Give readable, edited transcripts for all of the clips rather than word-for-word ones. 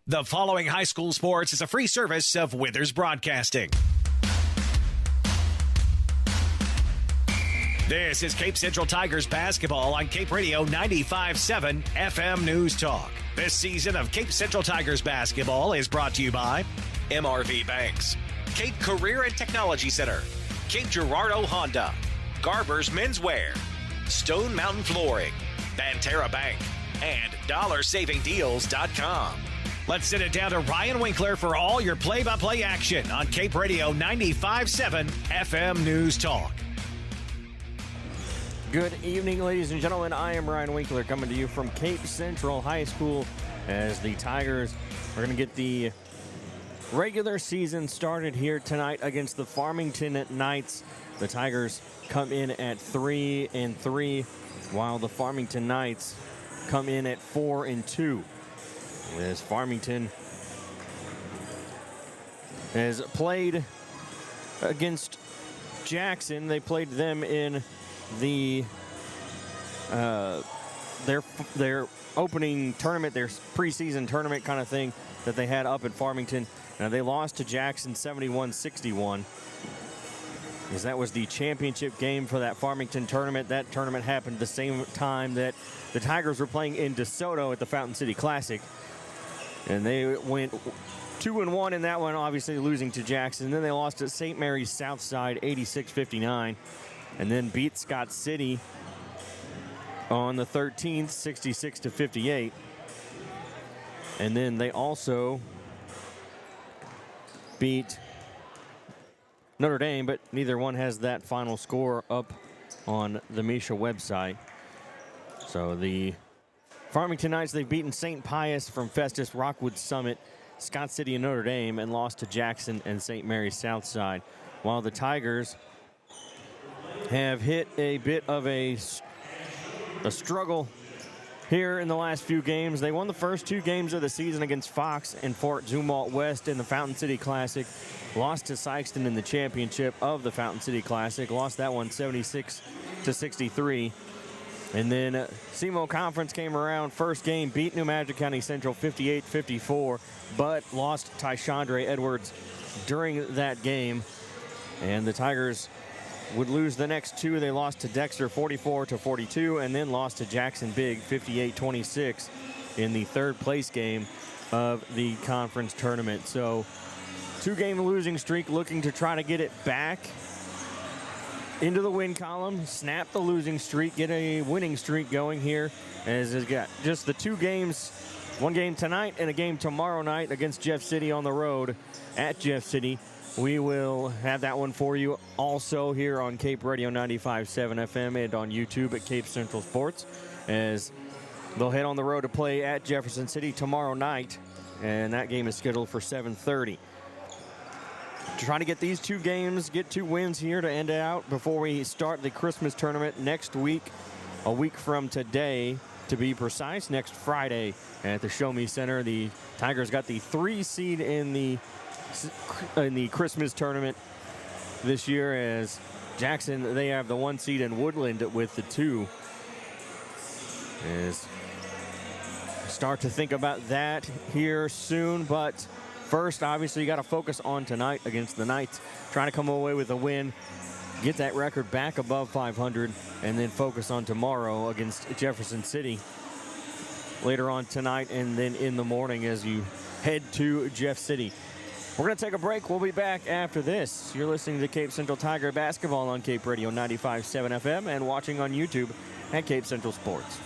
The following high school sports is a free service of Withers Broadcasting. This is Cape Central Tigers basketball on Cape Radio 95.7 FM News Talk. This season of Cape Central Tigers basketball is brought to you by MRV Banks, Cape Career and Technology Center, Cape Girardeau Honda, Garber's Menswear, Stone Mountain Flooring, Banterra Bank, and DollarSavingDeals.com. Let's send it down to Ryan Winkler for all your play-by-play action on Cape Radio 95.7 FM News Talk. Good evening, ladies and gentlemen. I am Ryan Winkler coming to you from Cape Central High School as the Tigers are going to get the regular season started here tonight against the Farmington Knights. The Tigers come in at 3-3, while the Farmington Knights come in at 4-2. As Farmington has played against Jackson, they played them in the their opening tournament, their preseason tournament kind of thing that they had up in Farmington. Now they lost to Jackson 71-61. As that was the championship game for that Farmington tournament. That tournament happened the same time that the Tigers were playing in DeSoto at the Fountain City Classic. And they went 2-1 in that one, obviously losing to Jackson. Then they lost to St. Mary's Southside 86-59. And then beat Scott City on the 13th, 66-58. And then they also beat Notre Dame, but neither one has that final score up on the Misha website. So the Farmington Knights, they've beaten St. Pius from Festus, Rockwood Summit, Scott City, and Notre Dame, and lost to Jackson and St. Mary's Southside. While the Tigers have hit a bit of a struggle here in the last few games. They won the first two games of the season against Fox and Fort Zumwalt West in the Fountain City Classic. Lost to Sykeston in the championship of the Fountain City Classic. Lost that one 76-63. And then SEMO Conference came around. First game, beat New Magic County Central 58-54, but lost Tyshandre Edwards during that game. And the Tigers would lose the next two. They lost to Dexter 44-42, and then lost to Jackson Big 58-26 in the third place game of the conference tournament. So, two-game losing streak, looking to try to get it back into the win column, snap the losing streak, get a winning streak going here, as it's got just the two games, one game tonight and a game tomorrow night against Jeff City on the road at Jeff City. We will have that one for you also here on Cape Radio 95.7 FM and on YouTube at Cape Central Sports, as they'll head on the road to play at Jefferson City tomorrow night, and that game is scheduled for 7:30. Trying to get these two games, get two wins here to end it out before we start the Christmas tournament next week, a week from today to be precise, next Friday at the Show Me Center. The Tigers got the 3 seed in the Christmas tournament this year, as Jackson, they have the 1 seed in Woodland with the 2. As start to think about that here soon, but first, obviously, you got to focus on tonight against the Knights, trying to come away with a win, get that record back above 500, and then focus on tomorrow against Jefferson City later on tonight and then in the morning as you head to Jeff City. We're going to take a break. We'll be back after this. You're listening to Cape Central Tiger basketball on Cape Radio 95.7 FM and watching on YouTube at Cape Central Sports.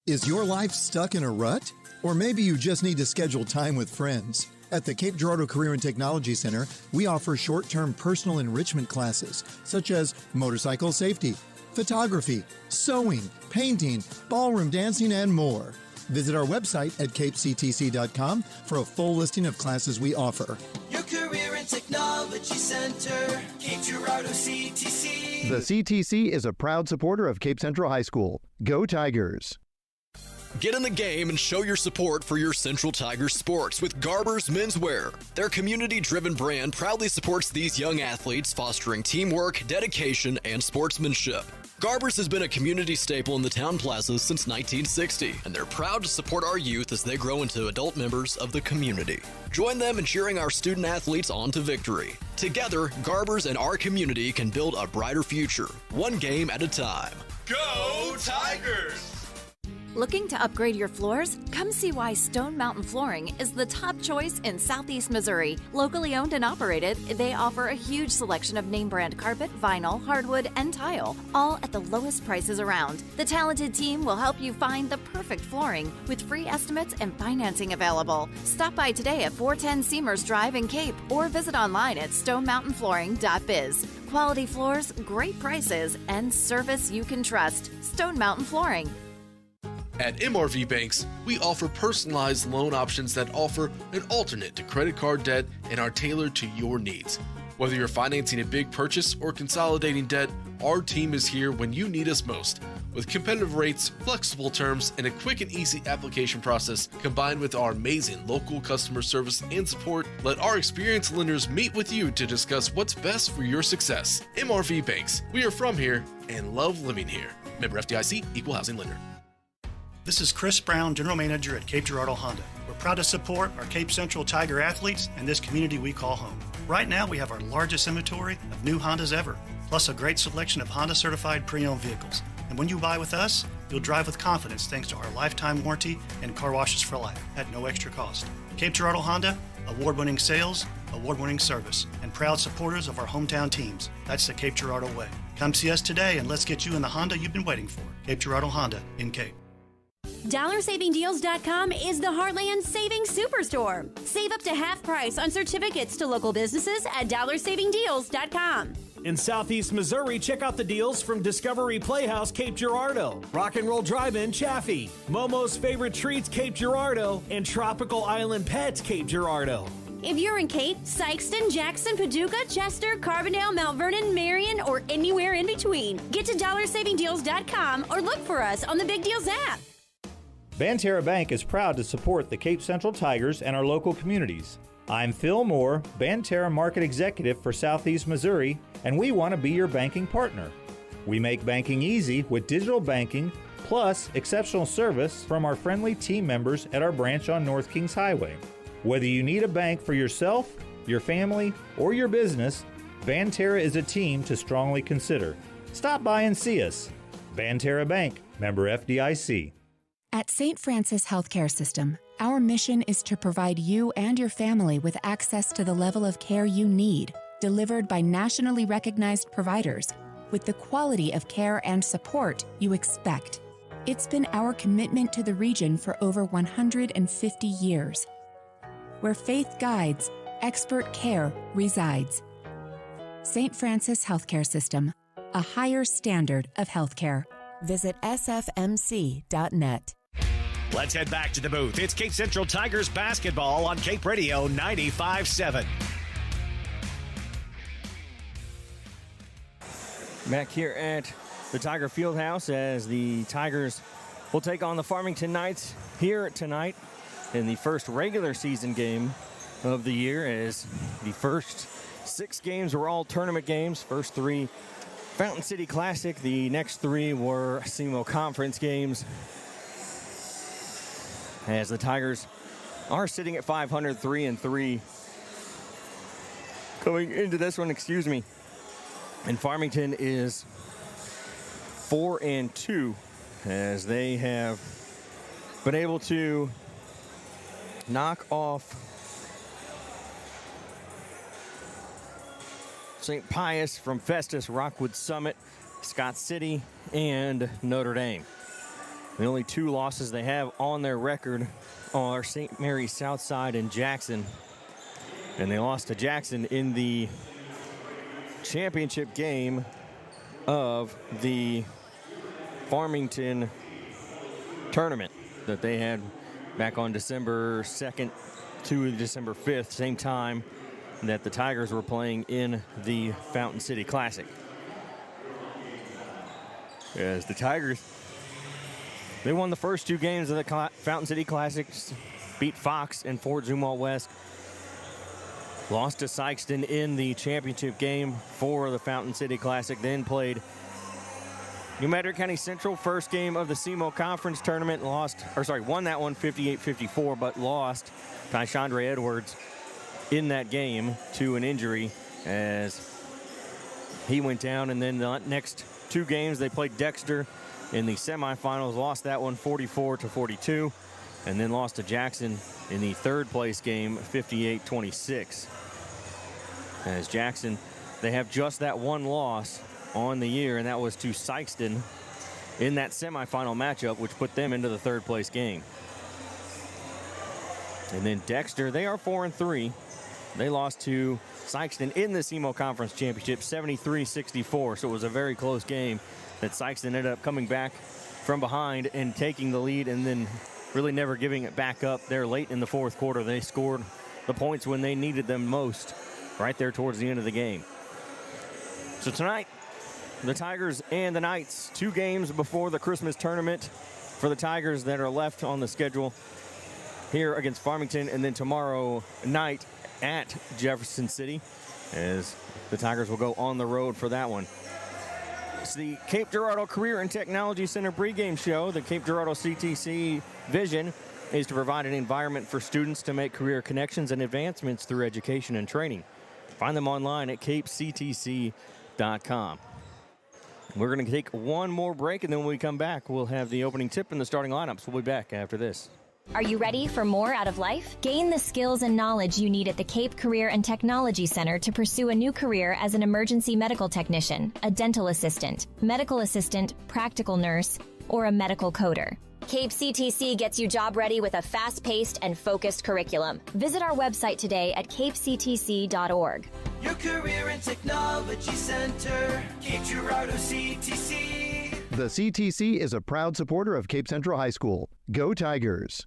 Is your life stuck in a rut? Or maybe you just need to schedule time with friends. At the Cape Girardeau Career and Technology Center, we offer short-term personal enrichment classes such as motorcycle safety, photography, sewing, painting, ballroom dancing, and more. Visit our website at capectc.com for a full listing of classes we offer. Your Career and Technology Center, Cape Girardeau CTC. The CTC is a proud supporter of Cape Central High School. Go Tigers! Get in the game and show your support for your Central Tigers sports with Garber's Menswear. Their community-driven brand proudly supports these young athletes, fostering teamwork, dedication, and sportsmanship. Garber's has been a community staple in the town plaza since 1960, and they're proud to support our youth as they grow into adult members of the community. Join them in cheering our student athletes on to victory. Together, Garber's and our community can build a brighter future, one game at a time. Go Tigers! Looking to upgrade your floors? Come see why Stone Mountain Flooring is the top choice in Southeast Missouri. Locally owned and operated, they offer a huge selection of name brand carpet, vinyl, hardwood, and tile, all at the lowest prices around. The talented team will help you find the perfect flooring with free estimates and financing available. Stop by today at 410 Seamers Drive in Cape or visit online at stonemountainflooring.biz. Quality floors, great prices, and service you can trust. Stone Mountain Flooring. At MRV Banks, we offer personalized loan options that offer an alternate to credit card debt and are tailored to your needs. Whether you're financing a big purchase or consolidating debt, our team is here when you need us most. With competitive rates, flexible terms, and a quick and easy application process, combined with our amazing local customer service and support, let our experienced lenders meet with you to discuss what's best for your success. MRV Banks, we are from here and love living here. Member FDIC, Equal Housing Lender. This is Chris Brown, General Manager at Cape Girardeau Honda. We're proud to support our Cape Central Tiger athletes and this community we call home. Right now, we have our largest inventory of new Hondas ever, plus a great selection of Honda-certified pre-owned vehicles. And when you buy with us, you'll drive with confidence thanks to our lifetime warranty and car washes for life at no extra cost. Cape Girardeau Honda, award-winning sales, award-winning service, and proud supporters of our hometown teams. That's the Cape Girardeau way. Come see us today and let's get you in the Honda you've been waiting for. Cape Girardeau Honda in Cape. DollarSavingDeals.com is the Heartland Savings Superstore. Save up to half price on certificates to local businesses at DollarSavingDeals.com. In Southeast Missouri, check out the deals from Discovery Playhouse Cape Girardeau, Rock and Roll Drive-In Chaffee, Momo's Favorite Treats Cape Girardeau, and Tropical Island Pets Cape Girardeau. If you're in Cape, Sykeston, Jackson, Paducah, Chester, Carbondale, Mount Vernon, Marion, or anywhere in between, get to DollarSavingDeals.com or look for us on the Big Deals app. Banterra Bank is proud to support the Cape Central Tigers and our local communities. I'm Phil Moore, Banterra Market Executive for Southeast Missouri, and we want to be your banking partner. We make banking easy with digital banking, plus exceptional service from our friendly team members at our branch on North Kings Highway. Whether you need a bank for yourself, your family, or your business, Banterra is a team to strongly consider. Stop by and see us. Banterra Bank, member FDIC. At St. Francis Healthcare System, our mission is to provide you and your family with access to the level of care you need, delivered by nationally recognized providers, with the quality of care and support you expect. It's been our commitment to the region for over 150 years. Where faith guides, expert care resides. St. Francis Healthcare System, a higher standard of healthcare. Visit sfmc.net. Let's head back to the booth. It's Cape Central Tigers basketball on Cape Radio 95.7. Back here at the Tiger Fieldhouse as the Tigers will take on the Farmington Knights here tonight in the first regular season game of the year, as the first 6 games were all tournament games. First 3 Fountain City Classic. The next 3 were SEMO Conference games, as the Tigers are sitting at 503-3 coming into this one, and Farmington is 4-2, as they have been able to knock off St. Pius, from Festus, Rockwood Summit, Scott City, and Notre Dame. The only 2 losses they have on their record are St. Mary's Southside and Jackson. And they lost to Jackson in the championship game of the Farmington tournament that they had back on December 2nd to December 5th, same time that the Tigers were playing in the Fountain City Classic. As the Tigers They won the first 2 games of the Fountain City Classics, beat Fox and Fort Zumwalt West. Lost to Sykeston in the championship game for the Fountain City Classic, then played New Madrid County Central, first game of the SEMO Conference Tournament, won that one 58-54, but lost Tyshandre Edwards in that game to an injury as he went down. And then the next 2 games, they played Dexter in the semifinals, lost that one 44-42, and then lost to Jackson in the 3rd place game 58-26. As Jackson, they have just that one loss on the year, and that was to Sykeston in that semifinal matchup, which put them into the 3rd place game. And then Dexter, they are 4-3. They lost to Sykeston in the SEMO Conference Championship 73-64, so it was a very close game that Sykeston ended up coming back from behind and taking the lead, and then really never giving it back up there late in the 4th quarter. They scored the points when they needed them most, right there towards the end of the game. So tonight, the Tigers and the Knights, 2 games before the Christmas tournament for the Tigers that are left on the schedule here against Farmington, and then tomorrow night at Jefferson City as the Tigers will go on the road for that one. It's the Cape Girardeau Career and Technology Center pregame show. The Cape Girardeau CTC vision is to provide an environment for students to make career connections and advancements through education and training. Find them online at capectc.com. We're going to take one more break, and then when we come back, we'll have the opening tip and the starting lineups. We'll be back after this. Are you ready for more out of life? Gain the skills and knowledge you need at the Cape Career and Technology Center to pursue a new career as an emergency medical technician, a dental assistant, medical assistant, practical nurse, or a medical coder. Cape CTC gets you job ready with a fast-paced and focused curriculum. Visit our website today at capectc.org. Your Career and Technology Center, Cape Girardeau CTC. The CTC is a proud supporter of Cape Central High School. Go Tigers!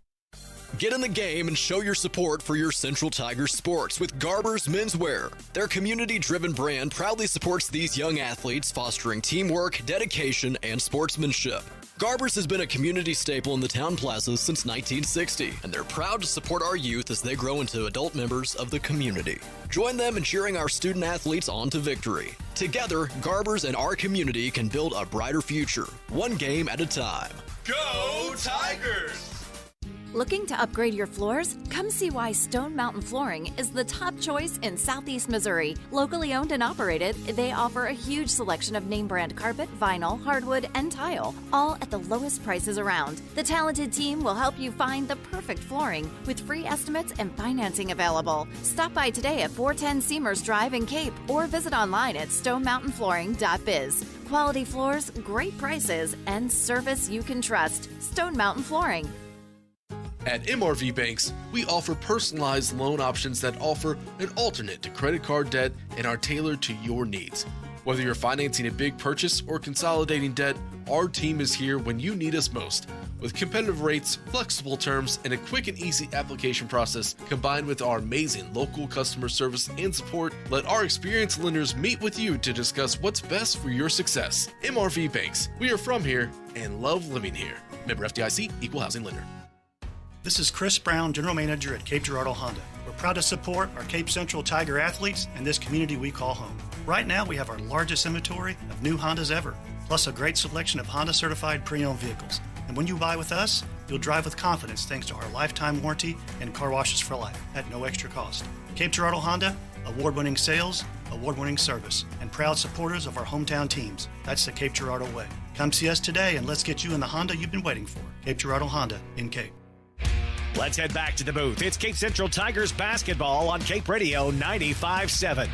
Get in the game and show your support for your Central Tigers sports with Garber's Menswear. Their community-driven brand proudly supports these young athletes, fostering teamwork, dedication, and sportsmanship. Garber's has been a community staple in the town plazas since 1960, and they're proud to support our youth as they grow into adult members of the community. Join them in cheering our student athletes on to victory. Together, Garber's and our community can build a brighter future, one game at a time. Go Tigers! Looking to upgrade your floors? Come see why Stone Mountain Flooring is the top choice in Southeast Missouri. Locally owned and operated, they offer a huge selection of name brand carpet, vinyl, hardwood, and tile, all at the lowest prices around. The talented team will help you find the perfect flooring with free estimates and financing available. Stop by today at 410 Seamers Drive in Cape or visit online at stonemountainflooring.biz. Quality floors, great prices, and service you can trust. Stone Mountain Flooring. At MRV Banks, we offer personalized loan options that offer an alternate to credit card debt and are tailored to your needs. Whether you're financing a big purchase or consolidating debt, our team is here when you need us most. With competitive rates, flexible terms, and a quick and easy application process, combined with our amazing local customer service and support, let our experienced lenders meet with you to discuss what's best for your success. MRV Banks, we are from here and love living here. Member FDIC, Equal Housing Lender. This is Chris Brown, General Manager at Cape Girardeau Honda. We're proud to support our Cape Central Tiger athletes and this community we call home. Right now, we have our largest inventory of new Hondas ever, plus a great selection of Honda-certified pre-owned vehicles. And when you buy with us, you'll drive with confidence thanks to our lifetime warranty and car washes for life at no extra cost. Cape Girardeau Honda, award-winning sales, award-winning service, and proud supporters of our hometown teams. That's the Cape Girardeau way. Come see us today and let's get you in the Honda you've been waiting for. Cape Girardeau Honda in Cape. Let's head back to the booth. It's Cape Central Tigers basketball on Cape Radio 95.7.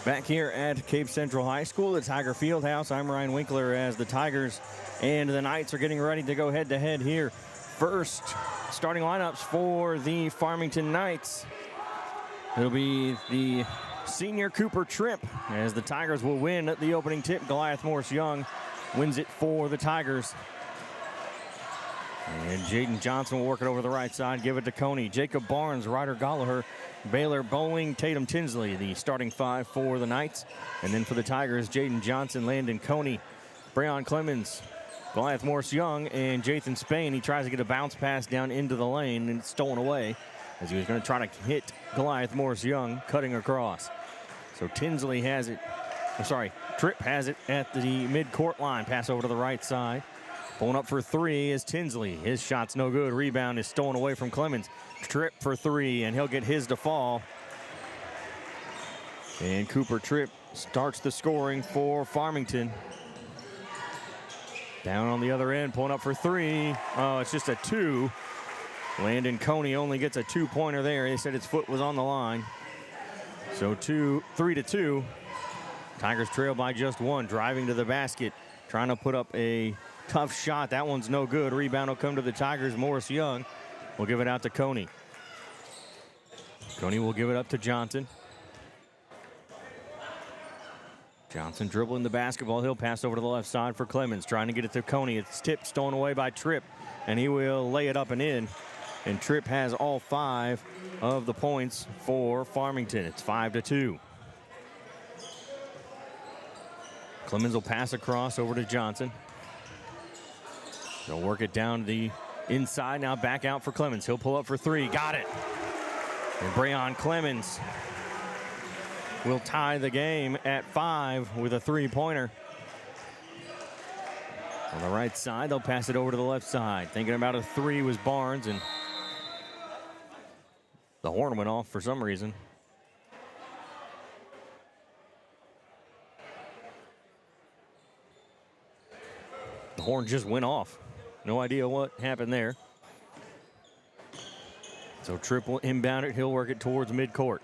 Back here at Cape Central High School, the Tiger Fieldhouse. I'm Ryan Winkler as the Tigers and the Knights are getting ready to go head-to-head here. First, starting lineups for the Farmington Knights. It'll be the senior Cooper Tripp as the Tigers will win the opening tip. Goliath Morris Young wins it for the Tigers. And Jaden Johnson will work it over the right side, give it to Coney. Jacob Barnes, Ryder Gallagher, Baylor Bowling, Tatum Tinsley, the starting 5 for the Knights. And then for the Tigers, Jaden Johnson, Landon Coney, Breon Clemens, Goliath Morris Young, and Jathan Spain. He tries to get a bounce pass down into the lane, and it's stolen away as he was going to try to hit Goliath Morris Young, cutting across. So Tinsley has it. Tripp has it at the mid-court line. Pass over to the right side. Pulling up for three is Tinsley. His shot's no good. Rebound is stolen away from Clemens. Tripp for three, and he'll get his to fall. And Cooper Tripp starts the scoring for Farmington. Down on the other end, pulling up for three. Oh, it's just a two. Landon Coney only gets a two-pointer there. They said his foot was on the line. So 3-2. Tigers trail by just one. Driving to the basket, trying to put up a tough shot. That one's no good. Rebound will come to the Tigers. Morris Young will give it out to Coney. Coney will give it up to Johnson. Johnson dribbling the basketball. He'll pass over to the left side for Clemens. Trying to get it to Coney. It's tipped, stolen away by Tripp, and he will lay it up and in. And Tripp has all 5 of the points for Farmington. It's 5-2. Clemens will pass across over to Johnson. They'll work it down to the inside. Now back out for Clemens. He'll pull up for three. Got it. And Breon Clemens will tie the game at 5 with a three-pointer. On the right side, they'll pass it over to the left side. Thinking about a three was Barnes, and the horn went off for some reason. The horn just went off. No idea what happened there. So Tripp will inbound it. He'll work it towards midcourt.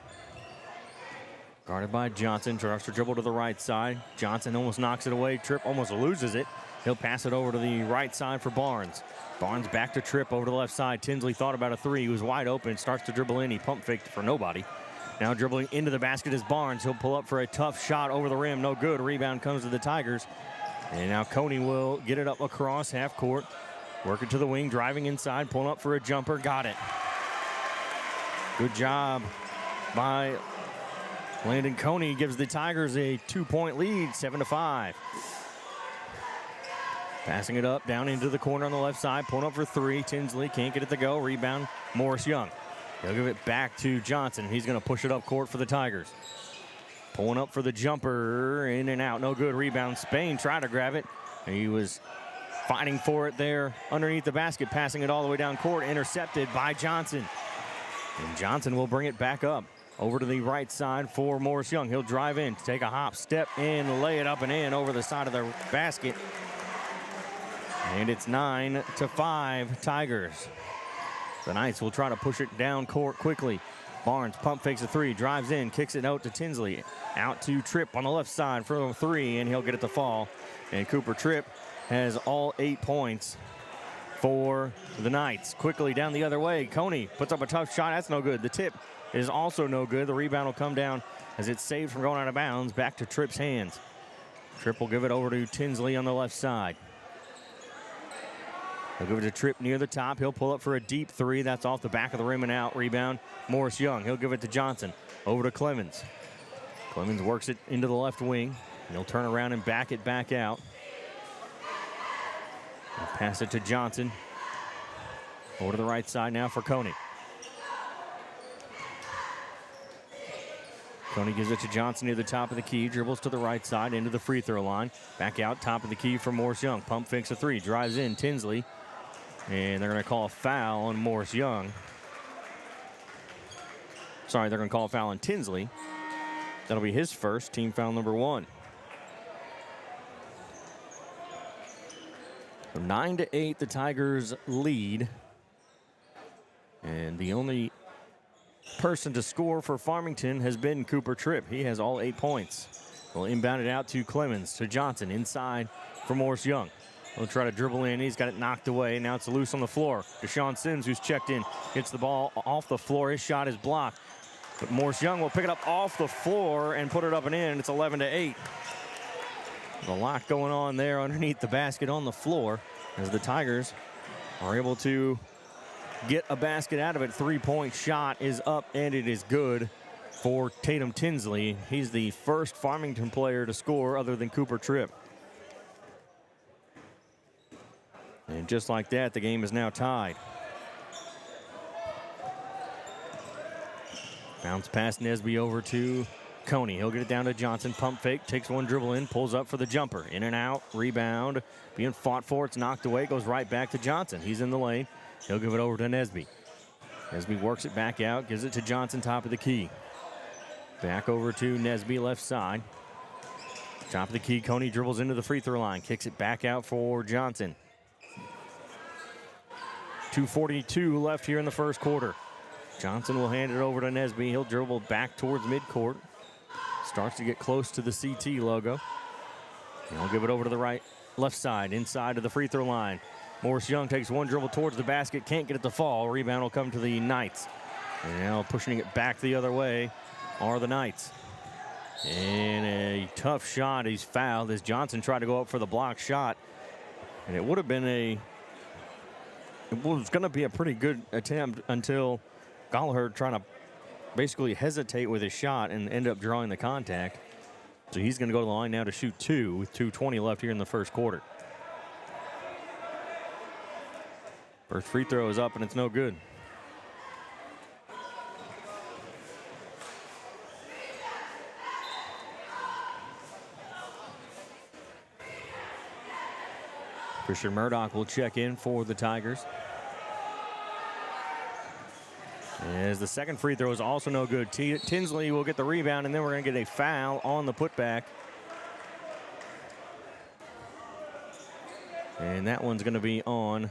Guarded by Johnson. Tries to dribble to the right side. Johnson almost knocks it away. Tripp almost loses it. He'll pass it over to the right side for Barnes. Barnes back to Tripp over to the left side. Tinsley thought about a three. He was wide open. Starts to dribble in. He pump faked for nobody. Now dribbling into the basket is Barnes. He'll pull up for a tough shot over the rim. No good. Rebound comes to the Tigers. And now Coney will get it up across half court. Work it to the wing. Driving inside. Pulling up for a jumper. Got it. Good job by Landon Coney. Gives the Tigers a 2-point lead, 7-5. Passing it up, down into the corner on the left side. Pulling up for three. Tinsley can't get it to go. Rebound, Morris Young. He'll give it back to Johnson. He's going to push it up court for the Tigers. Pulling up for the jumper. In and out. No good. Rebound. Spain tried to grab it. He was fighting for it there underneath the basket. Passing it all the way down court. Intercepted by Johnson. And Johnson will bring it back up. Over to the right side for Morris Young. He'll drive in, take a hop, step in, lay it up and in over the side of the basket. And it's 9-5 Tigers. The Knights will try to push it down court quickly. Barnes pump fakes a three, drives in, kicks it out to Tinsley. Out to Tripp on the left side for a three, and he'll get it to fall. And Cooper Tripp has all 8 points for the Knights. Quickly down the other way. Coney puts up a tough shot. That's no good. The tip is also no good. The rebound will come down as it's saved from going out of bounds. Back to Tripp's hands. Tripp will give it over to Tinsley on the left side. He'll give it to Tripp near the top. He'll pull up for a deep three. That's off the back of the rim and out. Rebound, Morris Young. He'll give it to Johnson. Over to Clemens. Clemens works it into the left wing. And he'll turn around and back it back out. He'll pass it to Johnson. Over to the right side now for Coney. Coney gives it to Johnson near the top of the key. Dribbles to the right side into the free throw line. Back out top of the key for Morris Young. Pump fakes a three. Drives in Tinsley. And they're going to call a foul on Morris Young. Sorry, they're going to call a foul on Tinsley. That'll be his first, team foul number 1. So 9-8, the Tigers lead. And the only person to score for Farmington has been Cooper Tripp. He has all 8 points. We'll inbound it out to Clemens, to Johnson, inside for Morris Young. He'll try to dribble in. He's got it knocked away. Now it's loose on the floor. Deshaun Sims, who's checked in, gets the ball off the floor. His shot is blocked. But Morris Young will pick it up off the floor and put it up and in. It's 11-8. A lot going on there underneath the basket on the floor as the Tigers are able to get a basket out of it. 3-point shot is up, and it is good for Tatum Tinsley. He's the first Farmington player to score other than Cooper Tripp. And just like that, the game is now tied. Bounce past Nesby over to Coney. He'll get it down to Johnson. Pump fake, takes one dribble in, pulls up for the jumper. In and out, rebound, being fought for. It's knocked away, goes right back to Johnson. He's in the lane. He'll give it over to Nesby. Nesby works it back out, gives it to Johnson, top of the key. Back over to Nesby, left side. Top of the key, Coney dribbles into the free throw line, kicks it back out for Johnson. 2:42 left here in the first quarter. Johnson will hand it over to Nesby. He'll dribble back towards midcourt. Starts to get close to the CT logo. And he'll give it over to the left side, inside of the free throw line. Morris Young takes one dribble towards the basket, can't get it to fall. Rebound will come to the Knights. And now pushing it back the other way are the Knights. And a tough shot. He's fouled as Johnson tried to go up for the block shot. And it would have been it was going to be a pretty good attempt until Gallagher trying to basically hesitate with his shot and end up drawing the contact. So he's going to go to the line now to shoot two with 2:20 left here in the first quarter. First free throw is up and it's no good. Christian Murdoch will check in for the Tigers. As the second free throw is also no good. Tinsley will get the rebound, and then we're going to get a foul on the putback. And that one's going to be on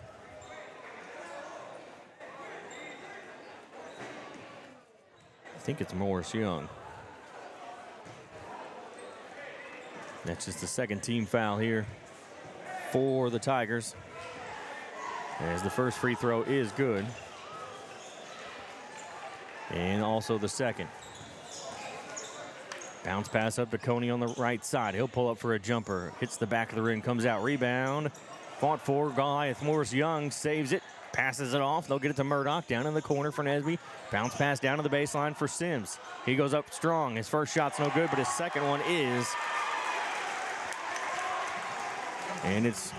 I think it's Morris Young. That's just the second team foul here for the Tigers, as the first free throw is good. And also the second. Bounce pass up to Coney on the right side. He'll pull up for a jumper. Hits the back of the ring, comes out. Rebound. Fought for Goliath. Morris Young saves it. Passes it off. They'll get it to Murdoch down in the corner for Nesby. Bounce pass down to the baseline for Sims. He goes up strong. His first shot's no good, but his second one is. And it's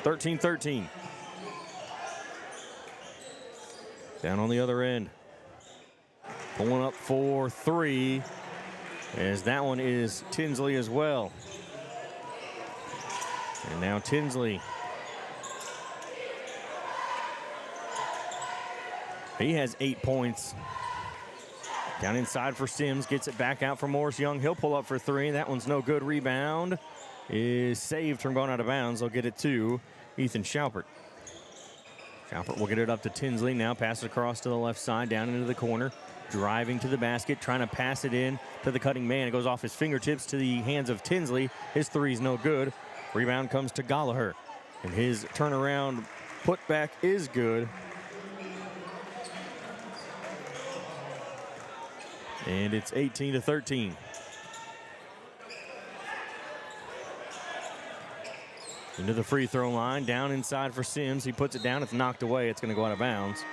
13-13. Down on the other end. Pulling up for three, as that one is Tinsley as well. And now Tinsley. He has 8 points. Down inside for Sims, gets it back out for Morris Young. He'll pull up for three. That one's no good. Rebound is saved from going out of bounds. They'll get it to Ethan Schaupert. Schaupert will get it up to Tinsley. Now pass it across to the left side, down into the corner. Driving to the basket, trying to pass it in to the cutting man. It goes off his fingertips to the hands of Tinsley. His three's no good. Rebound comes to Gallagher. And his turnaround putback is good. And it's 18-13. Into the free throw line, down inside for Sims. He puts it down, it's knocked away. It's going to go out of bounds.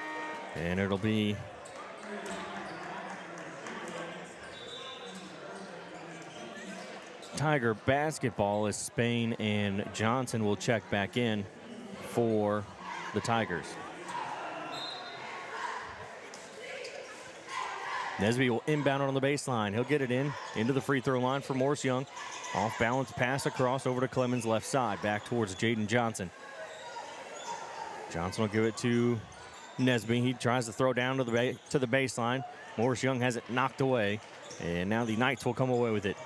And it'll be Tiger basketball, as Spain and Johnson will check back in for the Tigers. Nesby will inbound on the baseline. He'll get it into the free throw line for Morris Young. Off balance pass across over to Clemens left side, back towards Jaden Johnson. Johnson will give it to Nesby. He tries to throw down to the baseline. Morris Young has it knocked away, and now the Knights will come away with it.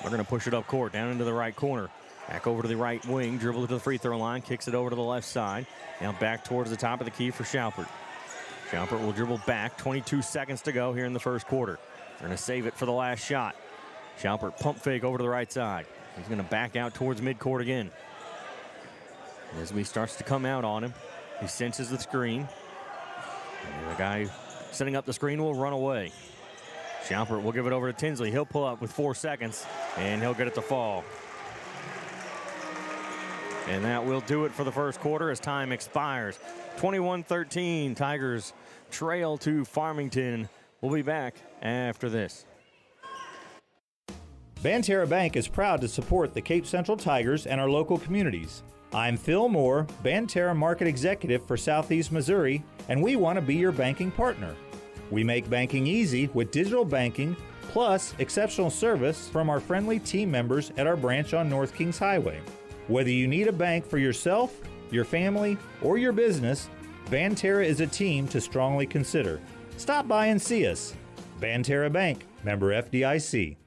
We're going to push it up court, down into the right corner. Back over to the right wing, dribble to the free throw line, kicks it over to the left side. Now back towards the top of the key for Schaupert. Schaupert will dribble back, 22 seconds to go here in the first quarter. They're going to save it for the last shot. Schaupert pump fake over to the right side. He's going to back out towards midcourt again. Nesby starts to come out on him. He senses the screen. And the guy setting up the screen will run away. Schaupert will give it over to Tinsley. He'll pull up with 4 seconds, and he'll get it to fall. And that will do it for the first quarter as time expires. 21-13, Tigers trail to Farmington. We'll be back after this. Banterra Bank is proud to support the Cape Central Tigers and our local communities. I'm Phil Moore, Banterra Market Executive for Southeast Missouri, and we want to be your banking partner. We make banking easy with digital banking, plus exceptional service from our friendly team members at our branch on North Kings Highway. Whether you need a bank for yourself, your family, or your business, Banterra is a team to strongly consider. Stop by and see us. Banterra Bank, member FDIC.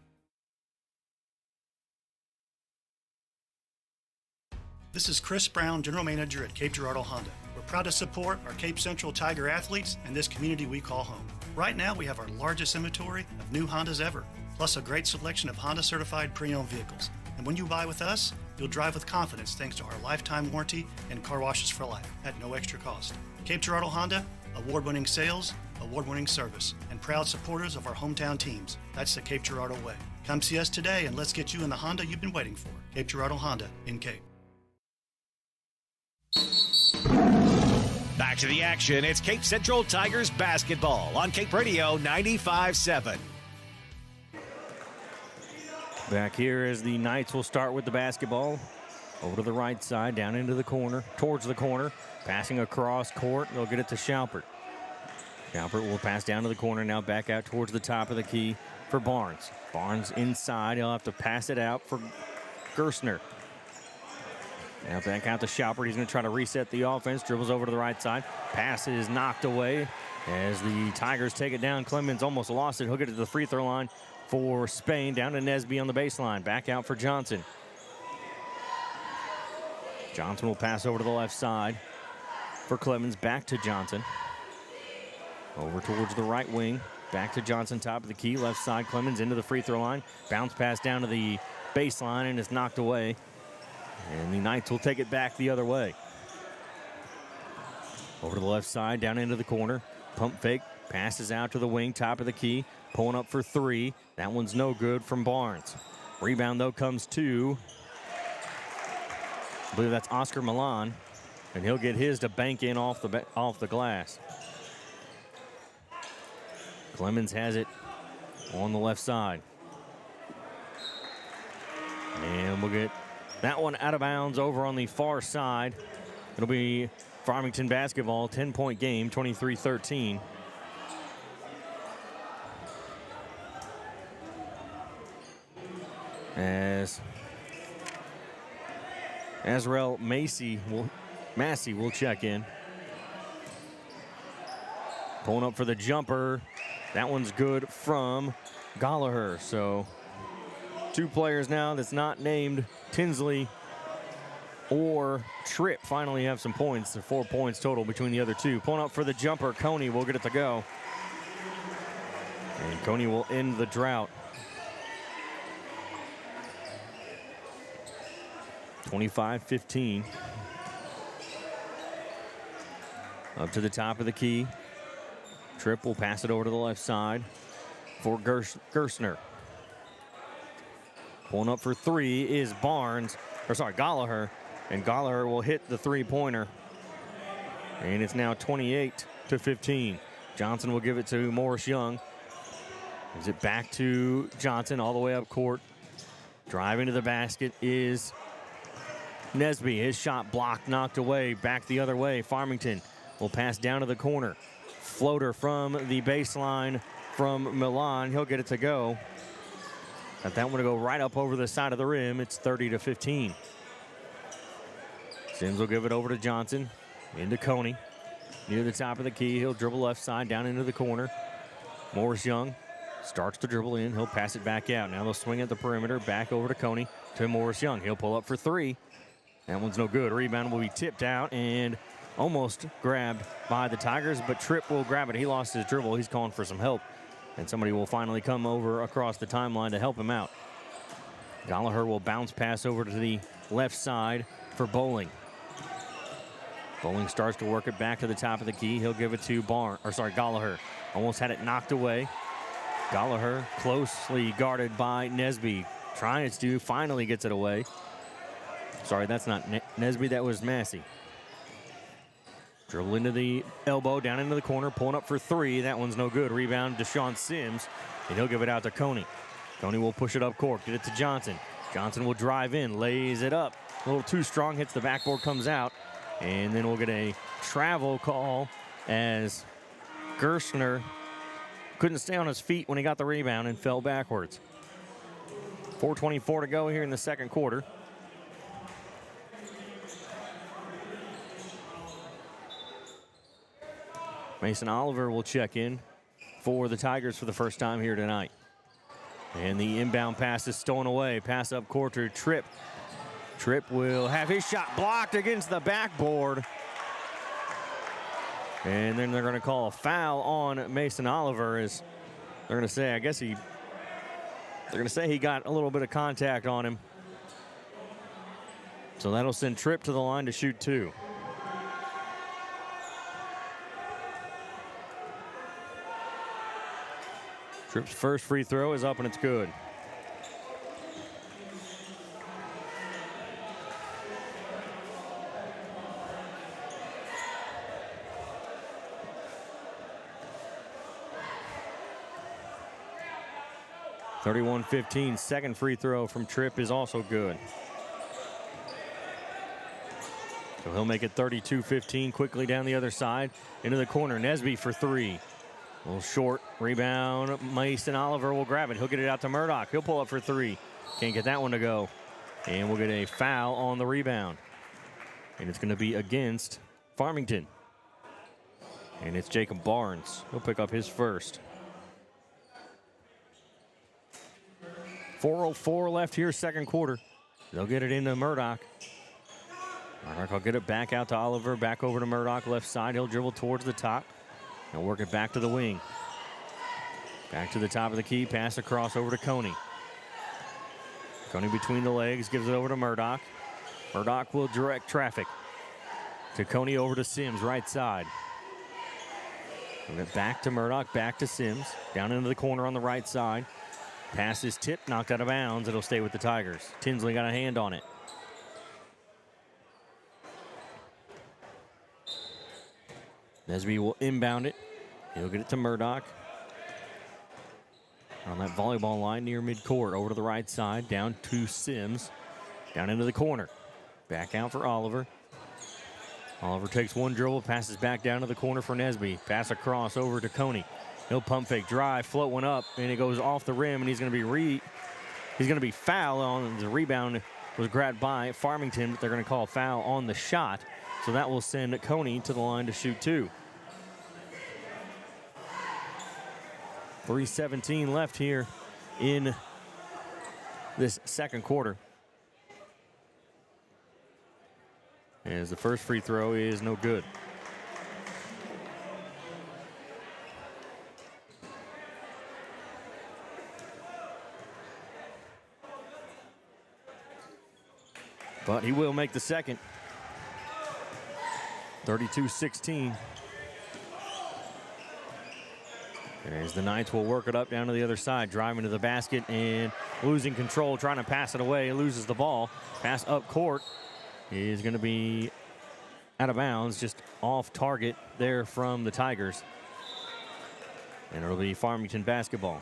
This is Chris Brown, General Manager at Cape Girardeau Honda. We're proud to support our Cape Central Tiger athletes and this community we call home. Right now, we have our largest inventory of new Hondas ever, plus a great selection of Honda certified pre-owned vehicles. And when you buy with us, you'll drive with confidence thanks to our lifetime warranty and car washes for life at no extra cost. Cape Girardeau Honda, award-winning sales, award-winning service, and proud supporters of our hometown teams. That's the Cape Girardeau way. Come see us today and let's get you in the Honda you've been waiting for. Cape Girardeau Honda in Cape. Back to the action. It's Cape Central Tigers basketball on Cape Radio 95.7. Back here as the Knights will start with the basketball. Over to the right side, down into the corner, towards the corner. Passing across court, they'll get it to Schaupert. Schaupert will pass down to the corner, now back out towards the top of the key for Barnes. Barnes inside, he'll have to pass it out for Gerstner. Now back out to Schaupert. He's going to try to reset the offense. Dribbles over to the right side. Pass is knocked away as the Tigers take it down. Clemens almost lost it. He'll get it to the free throw line for Spain. Down to Nesby on the baseline. Back out for Johnson. Johnson will pass over to the left side for Clemens. Back to Johnson. Over towards the right wing. Back to Johnson, top of the key. Left side, Clemens into the free throw line. Bounce pass down to the baseline, and it's knocked away. And the Knights will take it back the other way. Over to the left side, down into the corner. Pump fake, passes out to the wing, top of the key. Pulling up for three. That one's no good from Barnes. Rebound, though, comes to, I believe that's Oscar Milan. And he'll get his to bank in off the glass. Clemens has it on the left side. And we'll get that one out of bounds over on the far side. It'll be Farmington basketball, 10-point game, 23-13. As Azrael Massey will check in. Pulling up for the jumper. That one's good from Gallagher. So two players now that's not named Tinsley or Tripp finally have some points. They're 4 points total between the other two. Pulling up for the jumper, Coney will get it to go. And Coney will end the drought. 25-15. Up to the top of the key. Tripp will pass it over to the left side for Gerstner. Pulling up for three is Gallagher. And Gallagher will hit the three-pointer. And it's now 28-15. Johnson will give it to Morris Young. Gives it back to Johnson all the way up court. Driving to the basket is Nesby. His shot blocked, knocked away. Back the other way. Farmington will pass down to the corner. Floater from the baseline from Milan. He'll get it to go. Got that one to go right up over the side of the rim. It's 30-15. Sims will give it over to Johnson. Into Coney. Near the top of the key. He'll dribble left side down into the corner. Morris Young starts to dribble in. He'll pass it back out. Now they'll swing at the perimeter. Back over to Coney. To Morris Young. He'll pull up for three. That one's no good. Rebound will be tipped out and almost grabbed by the Tigers, but Tripp will grab it. He lost his dribble. He's calling for some help. And somebody will finally come over across the timeline to help him out. Gallagher will bounce pass over to the left side for Bowling. Bowling starts to work it back to the top of the key. He'll give it to Gallagher. Almost had it knocked away. Gallagher closely guarded by Nesby. Trying to, finally gets it away. Sorry, that's not Nesby, that was Massey. Dribble into the elbow, down into the corner, pulling up for three. That one's no good. Rebound, Deshaun Sims, and he'll give it out to Coney. Coney will push it up court, get it to Johnson. Johnson will drive in, lays it up. A little too strong, hits the backboard, comes out. And then we'll get a travel call as Gerstner couldn't stay on his feet when he got the rebound and fell backwards. 4:24 to go here in the second quarter. Mason Oliver will check in for the Tigers for the first time here tonight. And the inbound pass is stolen away. Pass up court to Tripp. Tripp will have his shot blocked against the backboard. And then they're going to call a foul on Mason Oliver. As they're going to say, they're going to say he got a little bit of contact on him. So that'll send Tripp to the line to shoot 2. Tripp's first free throw is up and it's good. (31-15). Second free throw from Tripp is also good. So he'll make it 32-15. Quickly down the other side into the corner. Nesby for 3. A little short rebound. Mason Oliver will grab it. He'll get it out to Murdoch. He'll pull up for 3. Can't get that one to go. And we'll get a foul on the rebound. And it's going to be against Farmington. And it's Jacob Barnes. He'll pick up his first. 4:04 left here, second quarter. They'll get it into Murdoch. Murdoch will get it back out to Oliver. Back over to Murdoch, left side. He'll dribble towards the top. He'll work it back to the wing. Back to the top of the key. Pass across over to Coney. Coney between the legs. Gives it over to Murdoch. Murdoch will direct traffic. To Coney over to Sims, right side. Back to Murdoch. Back to Sims. Down into the corner on the right side. Pass is tipped. Knocked out of bounds. It'll stay with the Tigers. Tinsley got a hand on it. Nesby will inbound it. He'll get it to Murdoch. On that volleyball line near midcourt. Over to the right side. Down to Sims. Down into the corner. Back out for Oliver. Oliver takes one dribble. Passes back down to the corner for Nesby. Pass across over to Coney. He'll pump fake drive. Float one up. And it goes off the rim. And he's going to be fouled on the rebound. Was grabbed by Farmington. But they're going to call a foul on the shot. So that will send Coney to the line to shoot 2. 3:17 left here in this second quarter. As the first free throw is no good. But he will make the second. 32-16. As the Knights will work it up down to the other side, driving to the basket and losing control, trying to pass it away, loses the ball. Pass up court is going to be out of bounds, just off target there from the Tigers. And it'll be Farmington basketball.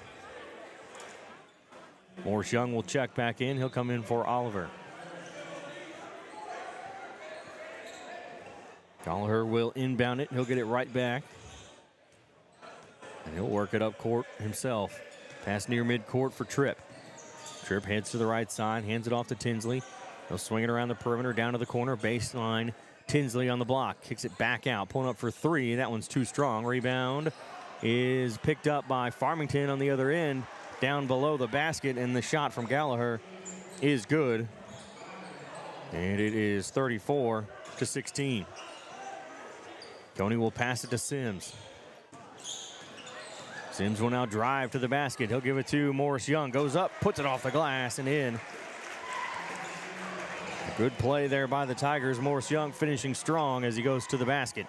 Morris Young will check back in. He'll come in for Oliver. Gallagher will inbound it. He'll get it right back. And he'll work it up court himself. Pass near midcourt for Tripp. Tripp heads to the right side, hands it off to Tinsley. He'll swing it around the perimeter, down to the corner, baseline. Tinsley on the block, kicks it back out, pulling up for 3. That one's too strong. Rebound is picked up by Farmington on the other end, down below the basket, and the shot from Gallagher is good. And it is 34-16. Coney will pass it to Sims. Sims will now drive to the basket. He'll give it to Morris Young. Goes up, puts it off the glass and in. A good play there by the Tigers. Morris Young finishing strong as he goes to the basket.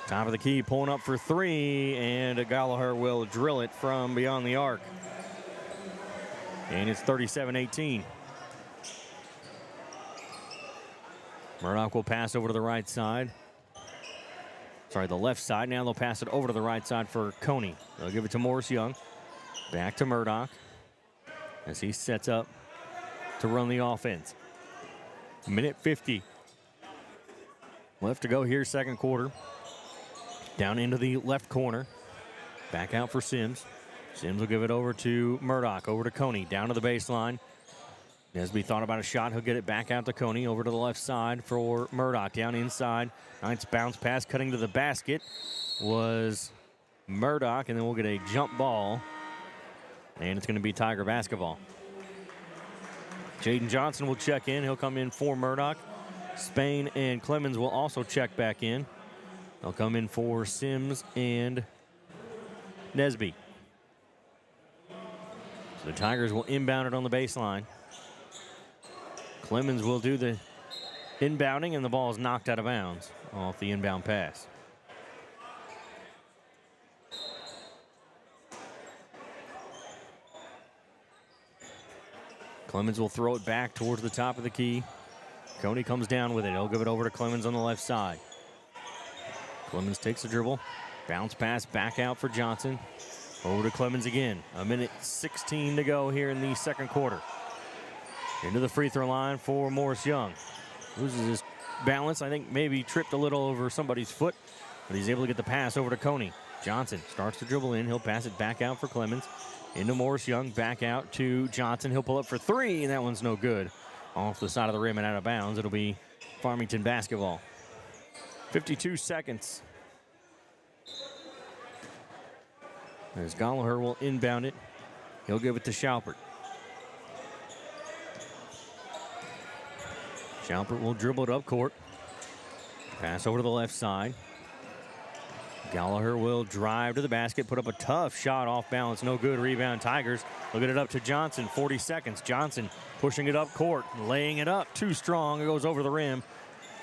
Top of the key, pulling up for 3, and Gallagher will drill it from beyond the arc. And it's 37-18. Murdoch will pass over to the right side. the left side. Now they'll pass it over to the right side for Coney. They'll give it to Morris Young. Back to Murdoch as he sets up to run the offense. Minute 50 left to go here, second quarter. Down into the left corner. Back out for Sims. Sims will give it over to Murdoch, over to Coney, down to the baseline. Nesby thought about a shot. He'll get it back out to Coney, over to the left side for Murdoch, down inside. Nice bounce pass, cutting to the basket was Murdoch, and then we'll get a jump ball, and it's going to be Tiger basketball. Jaden Johnson will check in. He'll come in for Murdoch. Spain and Clemens will also check back in. They'll come in for Sims and Nesby. So the Tigers will inbound it on the baseline. Clemens will do the inbounding, and the ball is knocked out of bounds off the inbound pass. Clemens will throw it back towards the top of the key. Coney comes down with it. He'll give it over to Clemens on the left side. Clemens takes the dribble. Bounce pass back out for Johnson. Over to Clemens again. A minute 16 to go here in the second quarter. Into the free throw line for Morris Young. Loses his balance. I think maybe tripped a little over somebody's foot, but he's able to get the pass over to Coney. Johnson starts to dribble in. He'll pass it back out for Clemens. Into Morris Young, back out to Johnson. He'll pull up for three, and that one's no good. Off the side of the rim and out of bounds. It'll be Farmington basketball. 52 seconds. As Gallagher will inbound it. He'll give it to Schaupert. Schaupert will dribble it up court. Pass over to the left side. Gallagher will drive to the basket, put up a tough shot off balance. No good. Rebound Tigers. They'll get it up to Johnson. 40 seconds. Johnson pushing it up court, laying it up. Too strong. It goes over the rim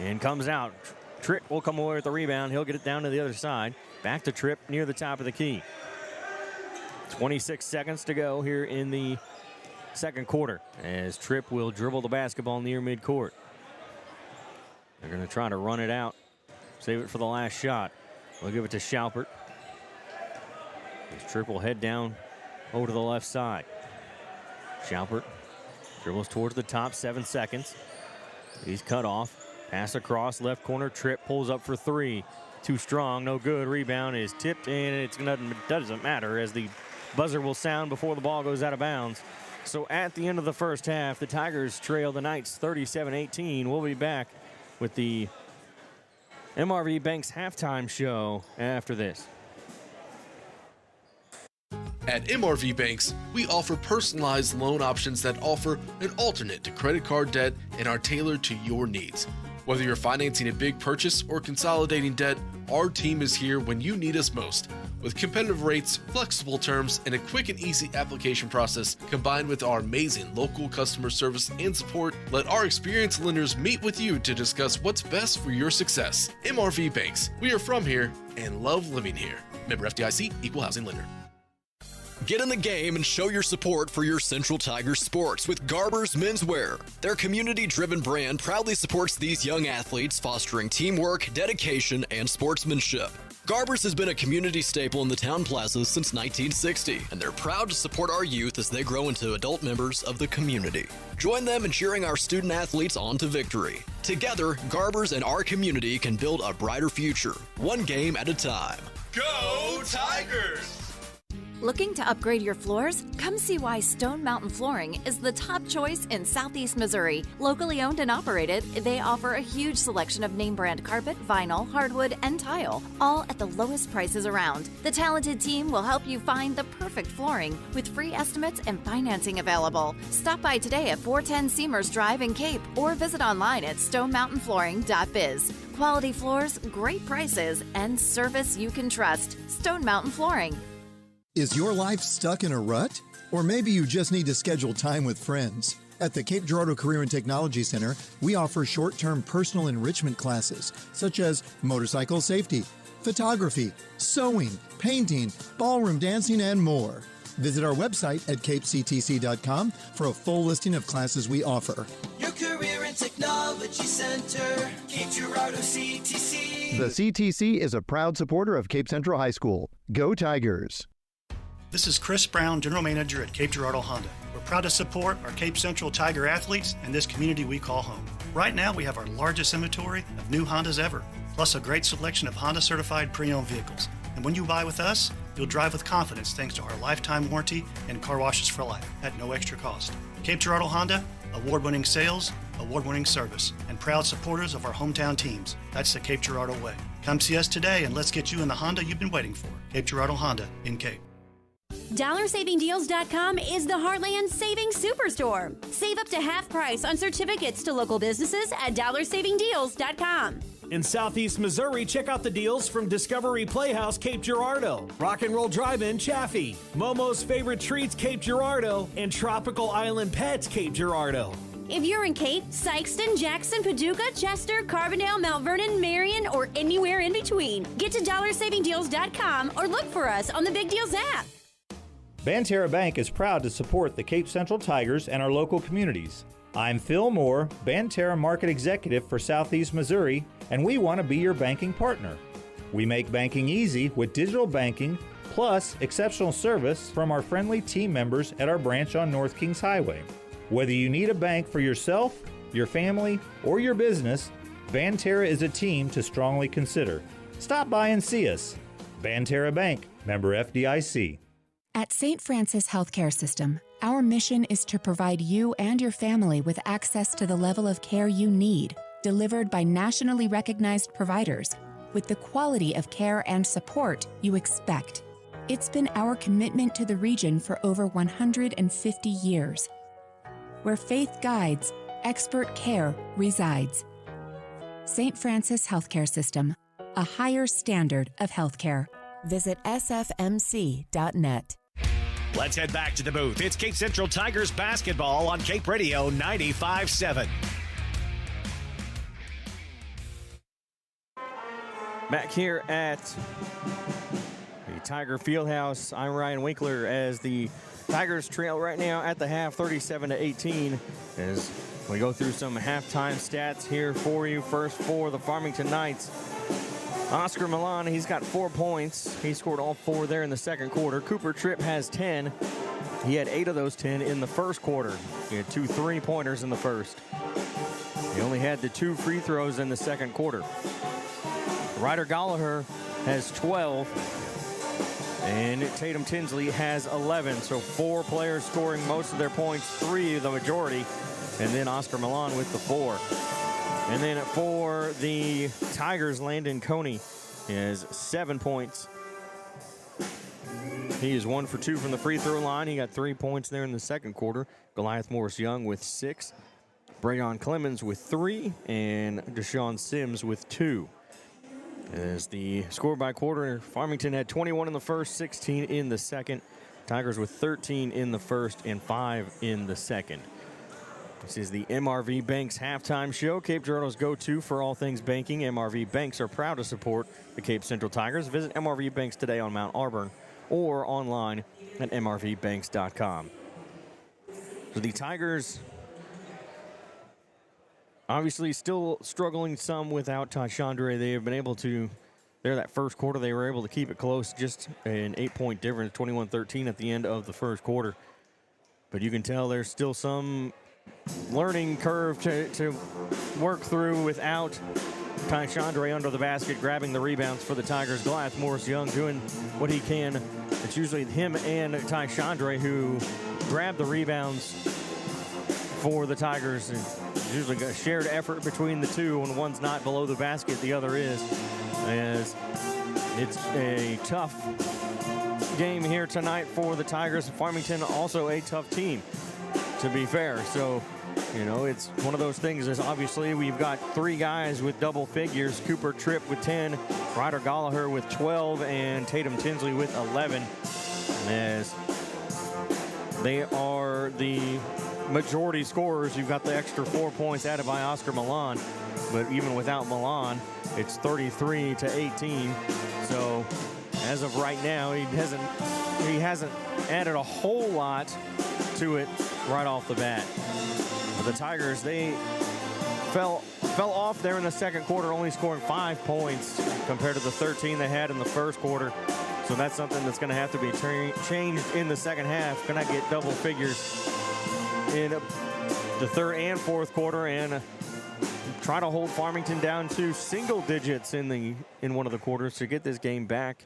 and comes out. Tripp will come away with the rebound. He'll get it down to the other side. Back to Tripp near the top of the key. 26 seconds to go here in the second quarter as Tripp will dribble the basketball near midcourt. They're going to try to run it out, save it for the last shot. We'll give it to Schaupert. Tripp will head down over to the left side. Schaupert dribbles towards the top, 7 seconds. He's cut off. Pass across, left corner. Tripp pulls up for three. Too strong, no good. Rebound is tipped, and it doesn't matter as the buzzer will sound before the ball goes out of bounds. So at the end of the first half, the Tigers trail the Knights 37-18. We'll be back with the MRV Banks halftime show after this. At MRV Banks, we offer personalized loan options that offer an alternate to credit card debt and are tailored to your needs. Whether you're financing a big purchase or consolidating debt, our team is here when you need us most. With competitive rates, flexible terms, and a quick and easy application process, combined with our amazing local customer service and support, let our experienced lenders meet with you to discuss what's best for your success. MRV Banks, we are from here and love living here. Member FDIC, Equal Housing Lender. Get in the game and show your support for your Central Tigers sports with Garber's Menswear. Their community-driven brand proudly supports these young athletes, fostering teamwork, dedication, and sportsmanship. Garber's has been a community staple in the town plazas since 1960, and they're proud to support our youth as they grow into adult members of the community. Join them in cheering our student athletes on to victory. Together, Garber's and our community can build a brighter future, one game at a time. Go Tigers! Looking to upgrade your floors? Come see why Stone Mountain Flooring is the top choice in Southeast Missouri. Locally owned and operated, they offer a huge selection of name brand carpet, vinyl, hardwood, and tile, all at the lowest prices around. The talented team will help you find the perfect flooring with free estimates and financing available. Stop by today at 410 Seamers Drive in Cape or visit online at stonemountainflooring.biz. Quality floors, great prices, and service you can trust. Stone Mountain Flooring. Is your life stuck in a rut? Or maybe you just need to schedule time with friends. At the Cape Girardeau Career and Technology Center, we offer short-term personal enrichment classes such as motorcycle safety, photography, sewing, painting, ballroom dancing, and more. Visit our website at capectc.com for a full listing of classes we offer. Your Career and Technology Center, Cape Girardeau Auto CTC. The CTC is a proud supporter of Cape Central High School. Go Tigers! This is Chris Brown, General Manager at Cape Girardeau Honda. We're proud to support our Cape Central Tiger athletes and this community we call home. Right now, we have our largest inventory of new Hondas ever, plus a great selection of Honda-certified pre-owned vehicles. And when you buy with us, you'll drive with confidence thanks to our lifetime warranty and car washes for life at no extra cost. Cape Girardeau Honda, award-winning sales, award-winning service, and proud supporters of our hometown teams. That's the Cape Girardeau way. Come see us today and let's get you in the Honda you've been waiting for. Cape Girardeau Honda in Cape. DollarSavingDeals.com is the Heartland Savings Superstore. Save up to half price on certificates to local businesses at DollarSavingDeals.com. In Southeast Missouri, check out the deals from Discovery Playhouse, Cape Girardeau, Rock and Roll Drive-In, Chaffee, Momo's Favorite Treats, Cape Girardeau, and Tropical Island Pets, Cape Girardeau. If you're in Cape, Sykeston, Jackson, Paducah, Chester, Carbondale, Mount Vernon, Marion, or anywhere in between, get to DollarSavingDeals.com or look for us on the Big Deals app. Banterra Bank is proud to support the Cape Central Tigers and our local communities. I'm Phil Moore, Banterra Market Executive for Southeast Missouri, and we want to be your banking partner. We make banking easy with digital banking, plus exceptional service from our friendly team members at our branch on North Kings Highway. Whether you need a bank for yourself, your family, or your business, Banterra is a team to strongly consider. Stop by and see us. Banterra Bank, member FDIC. At St. Francis Healthcare System, our mission is to provide you and your family with access to the level of care you need, delivered by nationally recognized providers, with the quality of care and support you expect. It's been our commitment to the region for over 150 years. Where faith guides, expert care resides. St. Francis Healthcare System, a higher standard of healthcare. Visit sfmc.net. Let's head back to the booth. It's Cape Central Tigers basketball on Cape Radio 95.7. Back here at the Tiger Fieldhouse, I'm Ryan Winkler as the Tigers trail right now at the half, 37-18, as we go through some halftime stats here for you. First for the Farmington Knights, Oscar Milan, he's got 4 points. He scored all 4 there in the second quarter. Cooper Tripp has 10. He had 8 of those 10 in the first quarter. He had 2 3-pointers in the first. He only had the 2 free throws in the second quarter. Ryder Gallagher has 12. And Tatum Tinsley has 11. So 4 players scoring most of their points, 3 the majority. And then Oscar Milan with the 4. And then for the Tigers, Landon Coney has 7 points. He is 1 for 2 from the free throw line. He got 3 points there in the second quarter. Goliath Morris-Young with 6. Brayon Clemens with 3. And Deshaun Sims with 2. As the score by quarter, Farmington had 21 in the first, 16 in the second. Tigers with 13 in the first and 5 in the second. This is the MRV Banks halftime show, Cape Girardeau's go-to for all things banking. MRV Banks are proud to support the Cape Central Tigers. Visit MRV Banks today on Mount Auburn or online at mrvbanks.com. So the Tigers obviously still struggling some without Tyshandre. They have been able to, there that first quarter, they were able to keep it close, just an 8-point difference, 21-13 at the end of the first quarter. But you can tell there's still some learning curve to work through without Tyshandre under the basket, grabbing the rebounds for the Tigers. Goliath Morris-Young doing what he can. It's usually him and Tyshandre who grab the rebounds for the Tigers. It's usually a shared effort between the two. When one's not below the basket, the other is. As it's a tough game here tonight for the Tigers. Farmington also a tough team, to be fair. So, you know, it's one of those things is obviously we've got 3 guys with double figures. Cooper Tripp with 10, Ryder Gallagher with 12, and Tatum Tinsley with 11. As they are the majority scorers, you've got the extra 4 points added by Oscar Milan. But even without Milan, it's 33-18. So as of right now, he hasn't added a whole lot to it right off the bat. But the Tigers, they fell fell off there in the second quarter, only scoring 5 points compared to the 13 they had in the first quarter. So that's something that's going to have to be changed in the second half. Going to get double figures in the third and fourth quarter and try to hold Farmington down to single digits in one of the quarters to get this game back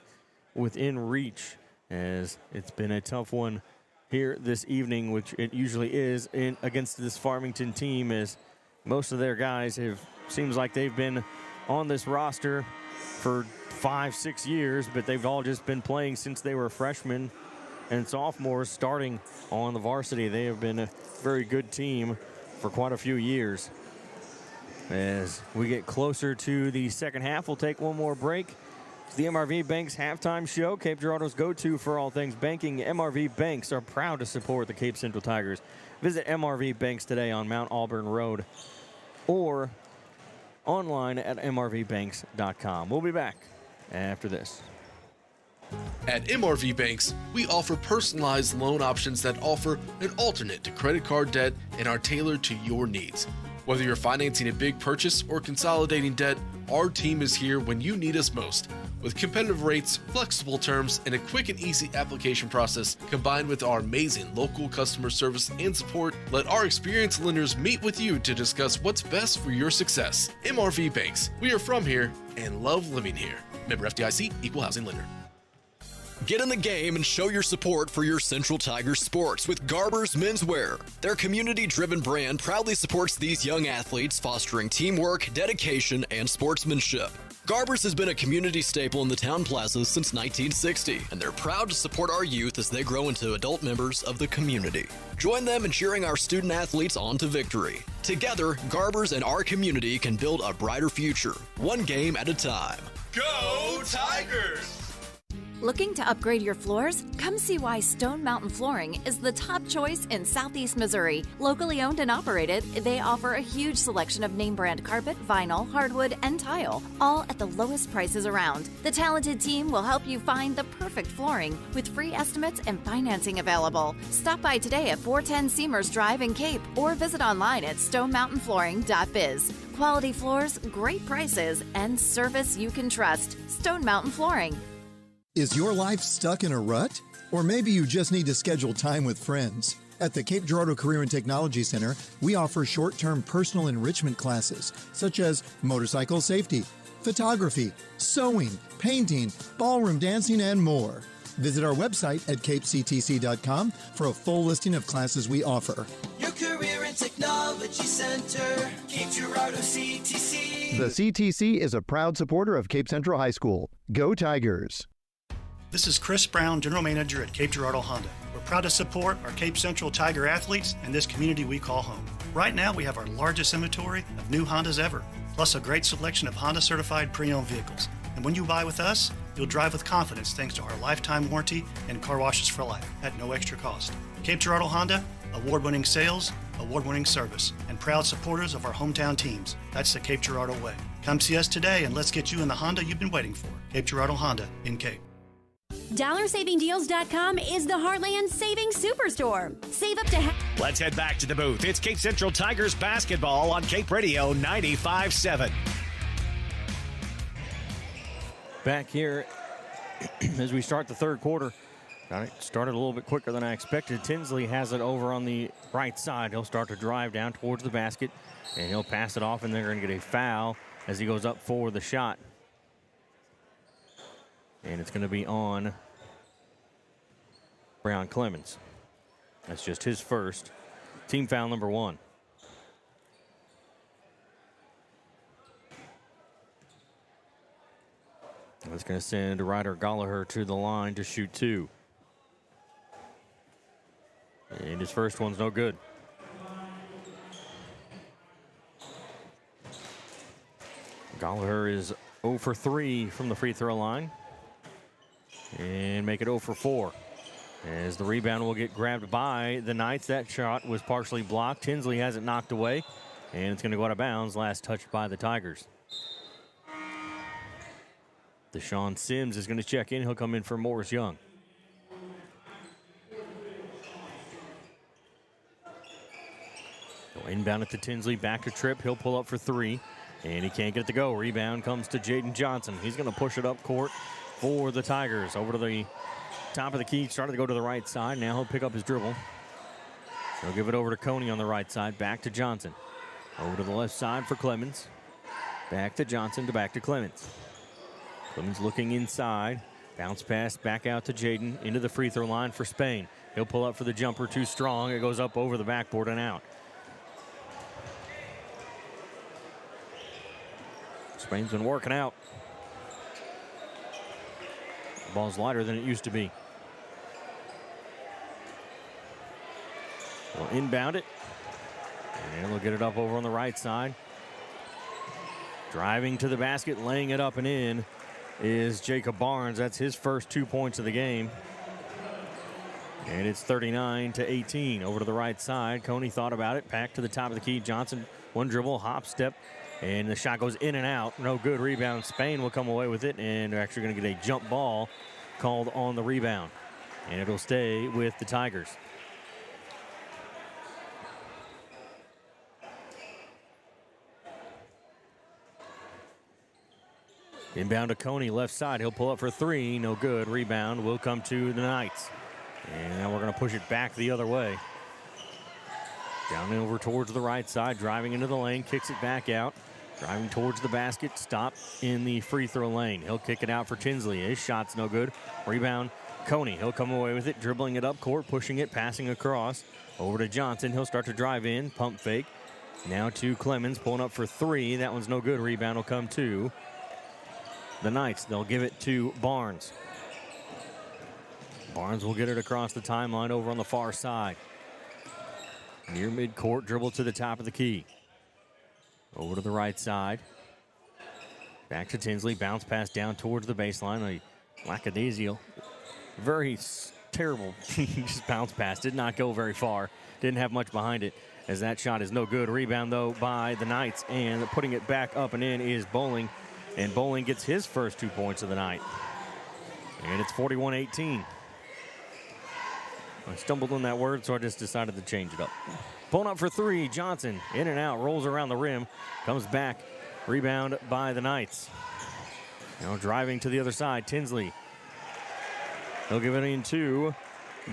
within reach, as it's been a tough one here this evening, which it usually is against this Farmington team, as most of their guys seems like they've been on this roster for 5-6 years, but they've all just been playing since they were freshmen and sophomores starting on the varsity. They have been a very good team for quite a few years. As we get closer to the second half, we'll take one more break. It's the MRV Banks halftime show, Cape Girardeau's go-to for all things banking. MRV Banks are proud to support the Cape Central Tigers. Visit MRV Banks today on Mount Auburn Road or online at mrvbanks.com. We'll be back after this. At MRV Banks, we offer personalized loan options that offer an alternate to credit card debt and are tailored to your needs. Whether you're financing a big purchase or consolidating debt, our team is here when you need us most. With competitive rates, flexible terms, and a quick and easy application process, combined with our amazing local customer service and support, let our experienced lenders meet with you to discuss what's best for your success. MRV Banks, we are from here and love living here. Member FDIC, Equal Housing Lender. Get in the game and show your support for your Central Tigers sports with Garber's Menswear. Their community-driven brand proudly supports these young athletes, fostering teamwork, dedication, and sportsmanship. Garber's has been a community staple in the town plazas since 1960, and they're proud to support our youth as they grow into adult members of the community. Join them in cheering our student athletes on to victory. Together, Garber's and our community can build a brighter future, one game at a time. Go Tigers! Looking to upgrade your floors? Come see why Stone Mountain Flooring is the top choice in Southeast Missouri. Locally owned and operated, they offer a huge selection of name brand carpet, vinyl, hardwood, and tile, all at the lowest prices around. The talented team will help you find the perfect flooring with free estimates and financing available. Stop by today at 410 Seamers Drive in Cape or visit online at stonemountainflooring.biz. Quality floors, great prices, and service you can trust. Stone Mountain Flooring. Is your life stuck in a rut? Or maybe you just need to schedule time with friends. At the Cape Girardeau Career and Technology Center, we offer short-term personal enrichment classes, such as motorcycle safety, photography, sewing, painting, ballroom dancing, and more. Visit our website at capectc.com for a full listing of classes we offer. Your Career and Technology Center, Cape Girardeau CTC. The CTC is a proud supporter of Cape Central High School. Go Tigers! This is Chris Brown, General Manager at Cape Girardeau Honda. We're proud to support our Cape Central Tiger athletes and this community we call home. Right now, we have our largest inventory of new Hondas ever, plus a great selection of Honda certified pre-owned vehicles. And when you buy with us, you'll drive with confidence thanks to our lifetime warranty and car washes for life at no extra cost. Cape Girardeau Honda, award-winning sales, award-winning service, and proud supporters of our hometown teams. That's the Cape Girardeau way. Come see us today and let's get you in the Honda you've been waiting for. Cape Girardeau Honda in Cape. DollarSavingDeals.com is the Heartland Savings Superstore. Save up to Let's head back to the booth. It's Cape Central Tigers basketball on Cape Radio 95.7. Back here as we start the third quarter. Got it started a little bit quicker than I expected. Tinsley has it over on the right side. He'll start to drive down towards the basket, and he'll pass it off, and they're going to get a foul as he goes up for the shot. And it's going to be on Brown Clemens. That's just his first. Team foul number 1. That's going to send Ryder Gallagher to the line to shoot 2. And his first one's no good. Gallagher is 0 for 3 from the free throw line. And make it 0 for 4. As the rebound will get grabbed by the Knights. That shot was partially blocked. Tinsley has it knocked away. And it's going to go out of bounds. Last touch by the Tigers. Deshaun Sims is going to check in. He'll come in for Morris Young. So Inbound it to Tinsley, back to Tripp. He'll pull up for three, and he can't get it to go. Rebound comes to Jaden Johnson. He's going to push it up court for the Tigers. Over to the top of the key, started to go to the right side. Now he'll pick up his dribble. He'll give it over to Coney on the right side, back to Johnson. Over to the left side for Clemens. Back to Johnson, back to Clemens. Clemens looking inside. Bounce pass back out to Jaden, into the free throw line for Spain. He'll pull up for the jumper, too strong. It goes up over the backboard and out. Spain's been working out. The ball's lighter than it used to be. We'll inbound it. And they'll get it up over on the right side. Driving to the basket, laying it up and in is Jacob Barnes. That's his first 2 points of the game. And it's 39-18. Over to the right side. Coney thought about it. Back to the top of the key. Johnson, one dribble, hop, step. And the shot goes in and out. No good. Rebound. Spain will come away with it. And they're actually going to get a jump ball called on the rebound. And it'll stay with the Tigers. Inbound to Coney, left side. He'll pull up for three. No good. Rebound will come to the Knights. And now we're going to push it back the other way. Down and over towards the right side. Driving into the lane. Kicks it back out. Driving towards the basket. Stop in the free throw lane. He'll kick it out for Tinsley. His shot's no good. Rebound, Coney. He'll come away with it. Dribbling it up court. Pushing it. Passing across. Over to Johnson. He'll start to drive in. Pump fake. Now to Clemens. Pulling up for three. That one's no good. Rebound will come to the Knights. They'll give it to Barnes. Barnes will get it across the timeline over on the far side. Near midcourt, dribble to the top of the key. Over to the right side. Back to Tinsley. Bounce pass down towards the baseline. A lackadaisical. Very terrible. Just bounce pass. Did not go very far. Didn't have much behind it, as that shot is no good. Rebound, though, by the Knights. And putting it back up and in is Bowling. And Bowling gets his first 2 points of the night. And it's 41-18. I stumbled on that word, so I just decided to change it up. Pulling up for three, Johnson, in and out, rolls around the rim, comes back, rebound by the Knights. Now driving to the other side, Tinsley. He'll give it in to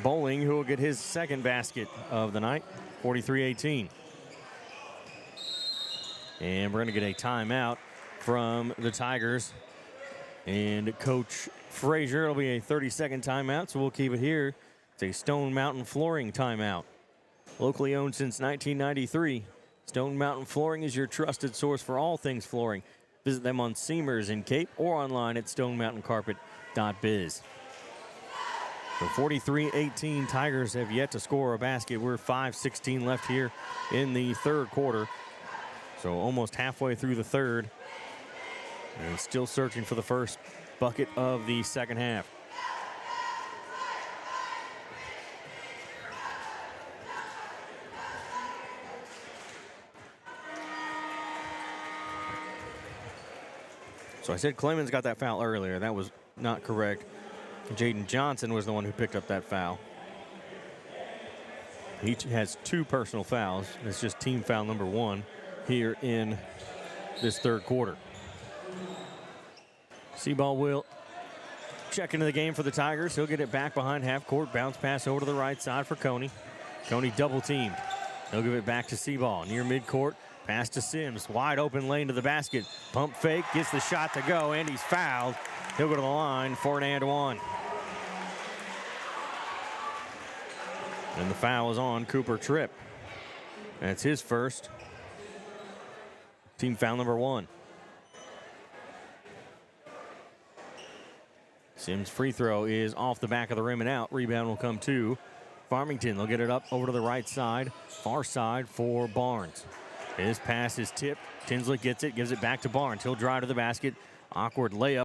Bowling, who will get his second basket of the night, 43-18. And we're going to get a timeout from the Tigers and Coach Frazier. It'll be a 30-second timeout, so we'll keep it here. It's a Stone Mountain Flooring timeout. Locally owned since 1993, Stone Mountain Flooring is your trusted source for all things flooring. Visit them on Seamers in Cape or online at stonemountaincarpet.biz. So 43-18, Tigers have yet to score a basket. We're 5:16 left here in the third quarter. So almost halfway through the third. And still searching for the first bucket of the second half. So I said Clemens got that foul earlier. That was not correct. Jaden Johnson was the one who picked up that foul. He has 2 personal fouls. It's just team foul number 1 here in this third quarter. Seaball will check into the game for the Tigers. He'll get it back behind half court. Bounce pass over to the right side for Coney. Coney double teamed. He'll give it back to Seaball near midcourt. Pass to Sims. Wide open lane to the basket. Pump fake. Gets the shot to go, and he's fouled. He'll go to the line for an and one. And the foul is on Cooper Tripp. That's his first. Team foul number 1. Sims' free throw is off the back of the rim and out. Rebound will come to Farmington. They'll get it up over to the right side, far side for Barnes. His pass is tipped. Tinsley gets it, gives it back to Barnes. He'll drive to the basket. Awkward layup.